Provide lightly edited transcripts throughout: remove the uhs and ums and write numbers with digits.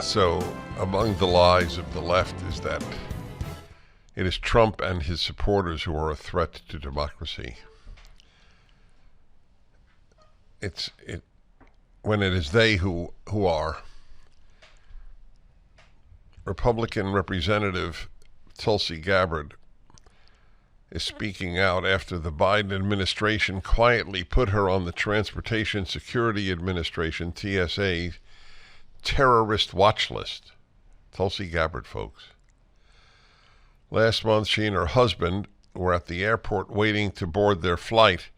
So, among the lies of the left is that it is Trump and his supporters who are a threat to democracy. When it is they who are. Republican Representative Tulsi Gabbard is speaking out after the Biden administration quietly put her on the Transportation Security Administration, TSA, terrorist watch list. Tulsi Gabbard, folks. Last month, she and her husband were at the airport waiting to board their flight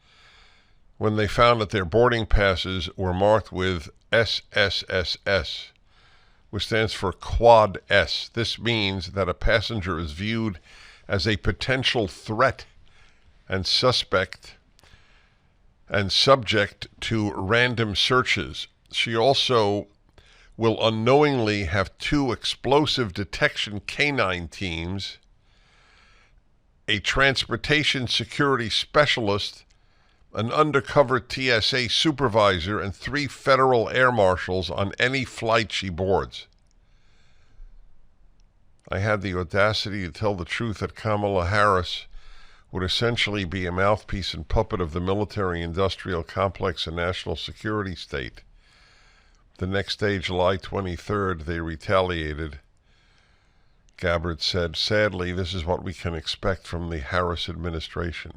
when they found that their boarding passes were marked with SSSS, which stands for Quad S. This means that a passenger is viewed as a potential threat and suspect and subject to random searches. She also will unknowingly have 2 explosive detection canine teams, a transportation security specialist, an undercover TSA supervisor, and 3 federal air marshals on any flight she boards. I had the audacity to tell the truth that Kamala Harris would essentially be a mouthpiece and puppet of the military-industrial complex and national security state. The next day, July 23rd, they retaliated. Gabbard said, "Sadly, this is what we can expect from the Harris administration."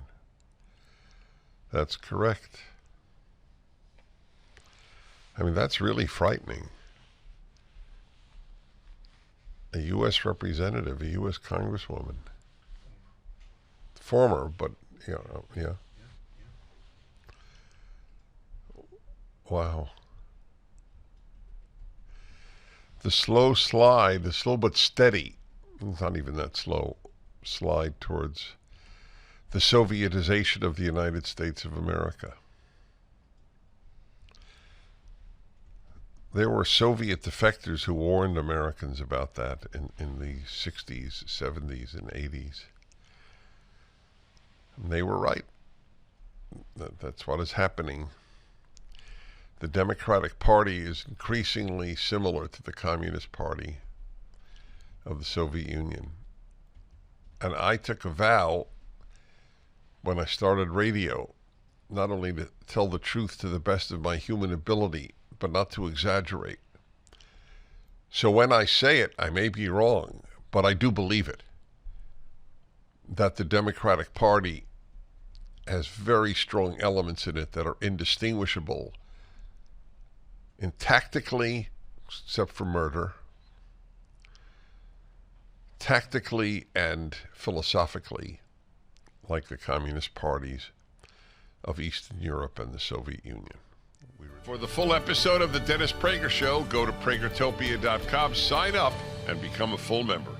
That's correct. I mean, that's really frightening. A U.S. representative, a U.S. congresswoman. Former, but, yeah. Wow. The slow but steady, it's not even that slow, slide towards the Sovietization of the United States of America. There were Soviet defectors who warned Americans about that in the 60s, 70s, and 80s. And they were right. That's what is happening. The Democratic Party is increasingly similar to the Communist Party of the Soviet Union. And I took a vow when I started radio, not only to tell the truth to the best of my human ability, but not to exaggerate. So when I say it, I may be wrong, but I do believe it, that the Democratic Party has very strong elements in it that are indistinguishable in tactically, except for murder, tactically and philosophically, like the communist parties of Eastern Europe and the Soviet Union. For the full episode of The Dennis Prager Show, go to pragertopia.com, sign up, and become a full member.